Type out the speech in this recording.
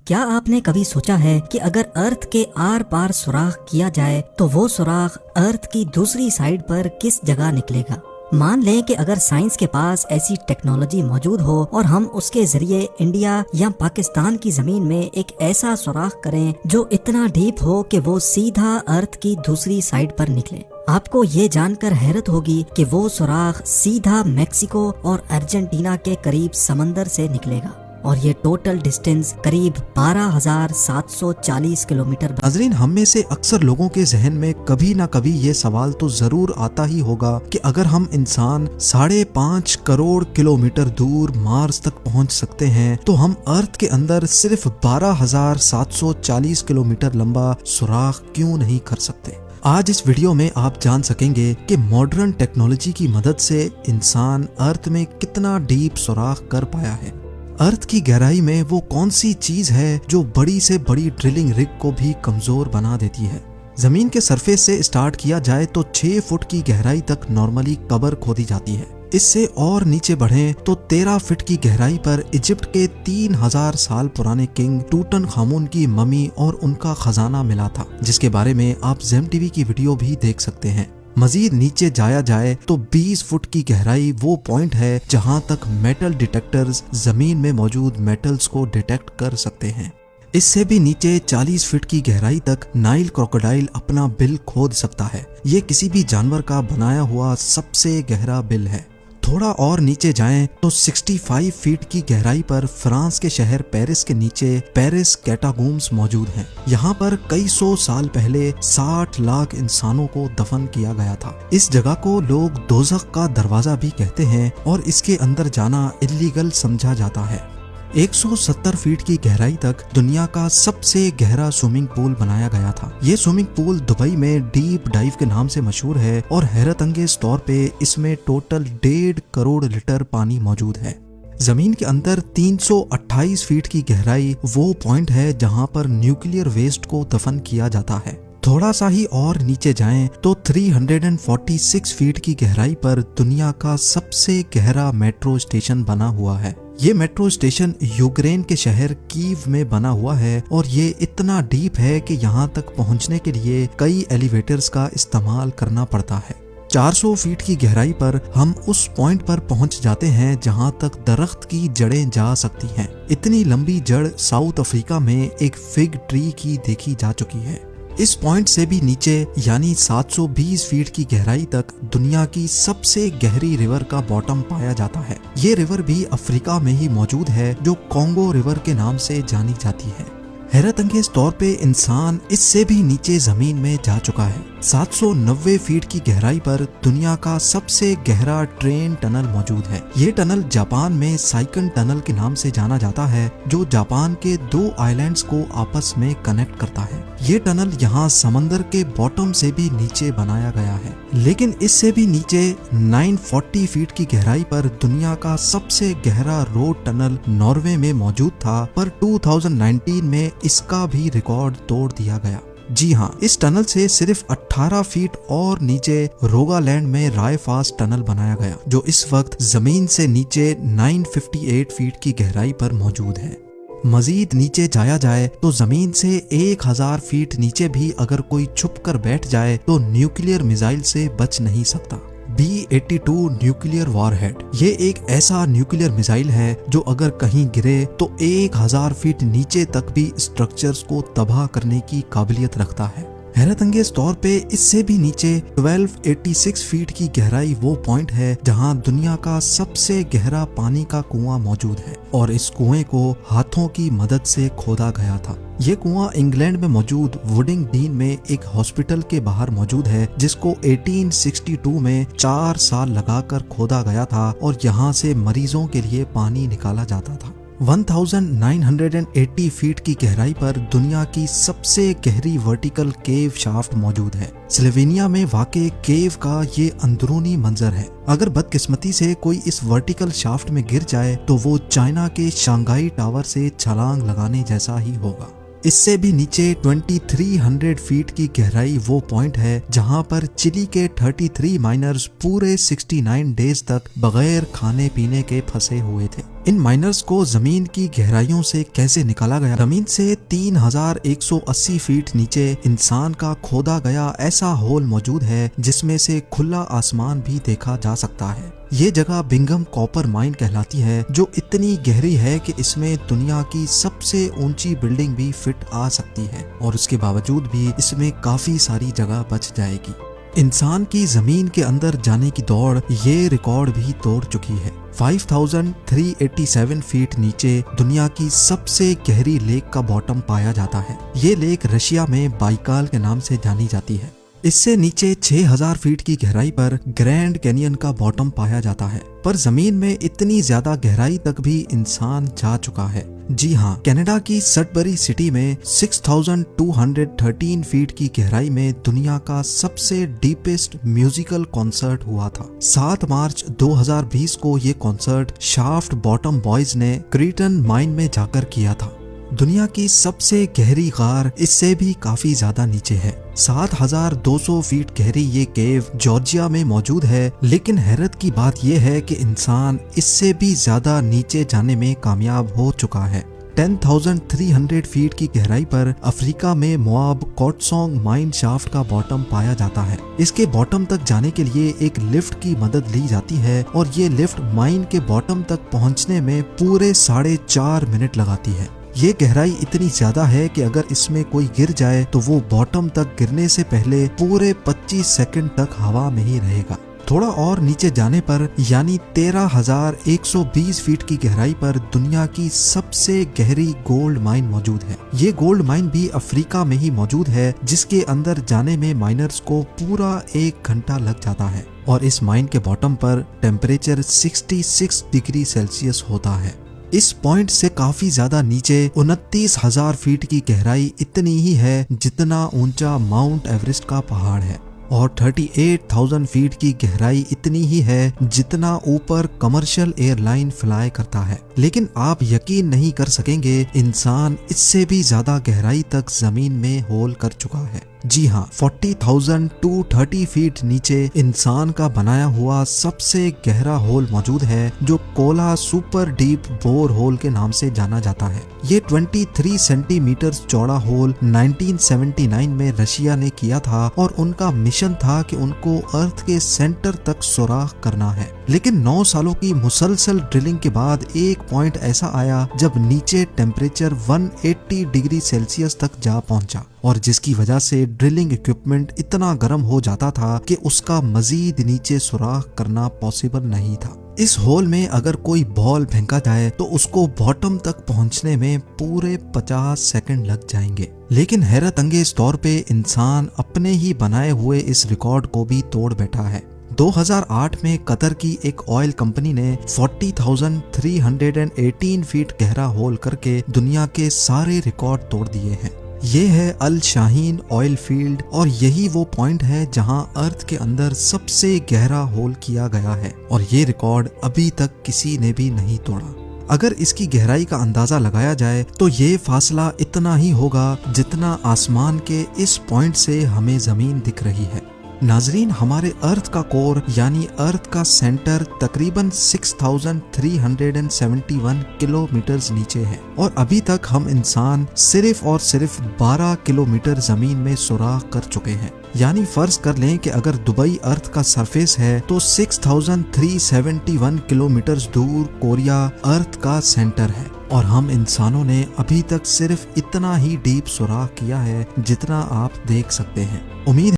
क्या आपने कभी सोचा है कि अगर अर्थ के आर पार सुराख किया जाए तो वो सुराख अर्थ की दूसरी साइड पर किस जगह निकलेगा? मान लें कि अगर साइंस के पास ऐसी टेक्नोलॉजी मौजूद हो और हम उसके जरिए इंडिया या पाकिस्तान की जमीन में एक ऐसा सुराख करें जो इतना डीप हो कि वो सीधा अर्थ की दूसरी साइड पर निकले। आपको ये जानकर हैरत होगी कि वो सुराख सीधा मैक्सिको और अर्जेंटीना के करीब समंदर से निकलेगा और ये टोटल डिस्टेंस करीब 12,740 किलोमीटर। नाज़रीन, हम में से अक्सर लोगों के जहन में कभी ना कभी ये सवाल तो जरूर आता ही होगा कि अगर हम इंसान 5.5 करोड़ किलोमीटर दूर मार्स तक पहुंच सकते हैं तो हम अर्थ के अंदर सिर्फ 12,740 किलोमीटर लंबा सुराख क्यों नहीं कर सकते। आज इस वीडियो में आप जान सकेंगे कि मॉडर्न टेक्नोलॉजी की मदद से इंसान अर्थ में कितना डीप सुराख कर पाया है। अर्थ की गहराई में वो कौन सी चीज है जो बड़ी से बड़ी ड्रिलिंग रिग को भी कमजोर बना देती है। जमीन के सरफेस से स्टार्ट किया जाए तो 6 फुट की गहराई तक नॉर्मली कबर खोदी जाती है। इससे और नीचे बढ़ें तो 13 फीट की गहराई पर इजिप्ट के 3000 साल पुराने किंग टूटनखामुन की ममी और उनका खजाना मिला था, जिसके बारे में आप जेम टीवी की वीडियो भी देख सकते हैं। मजीद नीचे जाया जाए तो 20 फुट की गहराई वो पॉइंट है जहां तक मेटल डिटेक्टर्स जमीन में मौजूद मेटल्स को डिटेक्ट कर सकते हैं। इससे भी नीचे 40 फीट की गहराई तक नाइल क्रोकोडाइल अपना बिल खोद सकता है। ये किसी भी जानवर का बनाया हुआ सबसे गहरा बिल है। थोड़ा और नीचे जाएं तो 65 फीट की गहराई पर फ्रांस के शहर पेरिस के नीचे पेरिस कैटाकॉम्ब्स मौजूद हैं। यहाँ पर कई सौ साल पहले 60 लाख इंसानों को दफन किया गया था। इस जगह को लोग दोज़ख का दरवाजा भी कहते हैं और इसके अंदर जाना इल्लीगल समझा जाता है। 170 फीट की गहराई तक दुनिया का सबसे गहरा स्विमिंग पूल बनाया गया था। ये स्विमिंग पूल दुबई में डीप डाइव के नाम से मशहूर है और हैरत अंगेज तौर पे इसमें टोटल 1.5 करोड़ लीटर पानी मौजूद है। जमीन के अंदर 328 फीट की गहराई वो पॉइंट है जहां पर न्यूक्लियर वेस्ट को दफन किया जाता है। थोड़ा सा ही और नीचे जाएं तो 346 फीट की गहराई पर दुनिया का सबसे गहरा मेट्रो स्टेशन बना हुआ है। ये मेट्रो स्टेशन यूक्रेन के शहर कीव में बना हुआ है और ये इतना डीप है कि यहाँ तक पहुँचने के लिए कई एलिवेटर्स का इस्तेमाल करना पड़ता है। 400 फीट की गहराई पर हम उस पॉइंट पर पहुंच जाते हैं जहां तक दरख्त की जड़ें जा सकती हैं। इतनी लंबी जड़ साउथ अफ्रीका में एक फिग ट्री की देखी जा चुकी है। इस पॉइंट से भी नीचे यानी 720 फीट की गहराई तक दुनिया की सबसे गहरी रिवर का बॉटम पाया जाता है। ये रिवर भी अफ्रीका में ही मौजूद है जो कॉन्गो रिवर के नाम से जानी जाती है। हैरत अंगेज तौर पे इंसान इससे भी नीचे जमीन में जा चुका है। 790 फीट की गहराई पर दुनिया का सबसे गहरा ट्रेन टनल मौजूद है। ये टनल जापान में साइकन टनल के नाम से जाना जाता है जो जापान के 2 आइलैंड्स को आपस में कनेक्ट करता है। ये टनल यहाँ समंदर के बॉटम से भी नीचे बनाया गया है। लेकिन इससे भी नीचे 940 फीट की गहराई पर दुनिया का सबसे गहरा रोड टनल नॉर्वे में मौजूद था, पर 2019 में इसका भी रिकॉर्ड तोड़ दिया गया। जी हाँ, इस टनल से सिर्फ 18 फीट और नीचे रोगालैंड में रायफास्ट टनल बनाया गया जो इस वक्त जमीन से नीचे 958 फीट की गहराई पर मौजूद है। मजीद नीचे जाया जाए तो जमीन से 1000 फीट नीचे भी अगर कोई छुप कर बैठ जाए तो न्यूक्लियर मिसाइल से बच नहीं सकता। B-82 न्यूक्लियर वॉरहेड ये एक ऐसा न्यूक्लियर मिसाइल है जो अगर कहीं गिरे तो 1000 फीट नीचे तक भी स्ट्रक्चर्स को तबाह करने की काबिलियत रखता है। हैरत अंगेज तौर पे इससे भी नीचे 1286 फीट की गहराई वो पॉइंट है जहां दुनिया का सबसे गहरा पानी का कुआं मौजूद है और इस कुएं को हाथों की मदद से खोदा गया था। ये कुआं इंग्लैंड में मौजूद वुडिंग डीन में एक हॉस्पिटल के बाहर मौजूद है जिसको 1862 में 4 साल लगाकर खोदा गया था और यहाँ से मरीजों के लिए पानी निकाला जाता था। 1980 फीट की गहराई पर दुनिया की सबसे गहरी वर्टिकल केव शाफ्ट मौजूद है। स्लोवेनिया में वाक़े केव का ये अंदरूनी मंजर है। अगर बदकिस्मती से कोई इस वर्टिकल शाफ्ट में गिर जाए तो वो चाइना के शंघाई टावर से छलांग लगाने जैसा ही होगा। इससे भी नीचे 2300 फीट की गहराई वो पॉइंट है जहां पर चिली के 33 माइनर्स पूरे 69 डेज तक बगैर खाने पीने के फंसे हुए थे। इन माइनर्स को जमीन की गहराइयों से कैसे निकाला गया? जमीन से 3180 फीट नीचे इंसान का खोदा गया ऐसा होल मौजूद है जिसमें से खुला आसमान भी देखा जा सकता है। ये जगह बिंघम कॉपर माइन कहलाती है, जो इतनी गहरी है कि इसमें दुनिया की सबसे ऊंची बिल्डिंग भी फिट आ सकती है और उसके बावजूद भी इसमें काफी सारी जगह बच जाएगी। इंसान की जमीन के अंदर जाने की दौड़ ये रिकॉर्ड भी तोड़ चुकी है। 5387 फीट नीचे दुनिया की सबसे गहरी लेक का बॉटम पाया जाता है। ये लेक रशिया में बाइकाल के नाम से जानी जाती है। इससे नीचे 6000 फीट की गहराई पर ग्रैंड कैनियन का बॉटम पाया जाता है, पर जमीन में इतनी ज्यादा गहराई तक भी इंसान जा चुका है। जी हाँ, कनाडा की सडबरी सिटी में 6213 फीट की गहराई में दुनिया का सबसे डीपेस्ट म्यूजिकल कॉन्सर्ट हुआ था। 7 मार्च 2020 को ये कॉन्सर्ट शाफ्ट बॉटम बॉयज ने क्रीटन माइन में जाकर किया था। दुनिया की सबसे गहरी गार इससे भी काफी ज्यादा नीचे है। 7200 फीट गहरी ये केव जॉर्जिया में मौजूद है, लेकिन हैरत की बात यह है कि इंसान इससे भी ज्यादा नीचे जाने में कामयाब हो चुका है। 10,300 फीट की गहराई पर अफ्रीका में मोआब कोटसोंग माइन शाफ्ट का बॉटम पाया जाता है। इसके बॉटम तक जाने के लिए एक लिफ्ट की मदद ली जाती है और ये लिफ्ट माइन के बॉटम तक पहुंचने में पूरे 4.5 मिनट लगाती है। ये गहराई इतनी ज्यादा है कि अगर इसमें कोई गिर जाए तो वो बॉटम तक गिरने से पहले पूरे 25 सेकंड तक हवा में ही रहेगा। थोड़ा और नीचे जाने पर यानी 13,120 फीट की गहराई पर दुनिया की सबसे गहरी गोल्ड माइन मौजूद है। ये गोल्ड माइन भी अफ्रीका में ही मौजूद है, जिसके अंदर जाने में माइनर्स को पूरा 1 घंटा लग जाता है और इस माइन के बॉटम पर टेम्परेचर 66 डिग्री सेल्सियस होता है। इस पॉइंट से काफी ज्यादा नीचे 29,000 फीट की गहराई इतनी ही है जितना ऊंचा माउंट एवरेस्ट का पहाड़ है और 38,000 फीट की गहराई इतनी ही है जितना ऊपर कमर्शियल एयरलाइन फ्लाई करता है। लेकिन आप यकीन नहीं कर सकेंगे, इंसान इससे भी ज्यादा गहराई तक जमीन में होल कर चुका है। जी हाँ, 40,230 फीट नीचे इंसान का बनाया हुआ सबसे गहरा होल मौजूद है, जो Kola super deep bore hole के नाम से जाना जाता है। ये 23 सेंटीमीटर चौड़ा होल 1979 में रशिया ने किया था और उनका मिशन था कि उनको अर्थ के सेंटर तक सुराख करना है। लेकिन 9 सालों की मुसलसल ड्रिलिंग के बाद एक पॉइंट ऐसा आया जब नीचे टेम्परेचर 180 डिग्री सेल्सियस तक जा पहुंचा और जिसकी वजह से ड्रिलिंग इक्विपमेंट इतना गर्म हो जाता था कि उसका मजीद नीचे सुराख करना पॉसिबल नहीं था। इस होल में अगर कोई बॉल फेंका जाए तो उसको बॉटम तक पहुंचने में पूरे 50 सेकंड लग जाएंगे। लेकिन हैरत अंगेज तौर पे इंसान अपने ही बनाए हुए इस रिकॉर्ड को भी तोड़ बैठा है। 2008 में कतर की एक ऑयल कंपनी ने 40,318 फीट गहरा होल करके दुनिया के सारे रिकॉर्ड तोड़ दिए हैं। ये है अल शाहीन ऑयल फील्ड और यही वो पॉइंट है जहां अर्थ के अंदर सबसे गहरा होल किया गया है और ये रिकॉर्ड अभी तक किसी ने भी नहीं तोड़ा। अगर इसकी गहराई का अंदाजा लगाया जाए तो ये फासला इतना ही होगा जितना आसमान के इस पॉइंट से हमें जमीन दिख रही है। नाजरीन, हमारे अर्थ का कोर यानी अर्थ का सेंटर तकरीबन 6,371 किलोमीटर नीचे है और अभी तक हम इंसान सिर्फ और सिर्फ 12 किलोमीटर जमीन में सुराख कर चुके हैं। यानी फर्ज कर लें कि अगर दुबई अर्थ का सरफेस है तो 6,371 किलोमीटर दूर कोरिया अर्थ का सेंटर है और हम इंसानों ने अभी तक सिर्फ इतना ही डीप सुराख किया है जितना आप देख सकते हैं। उम्मीद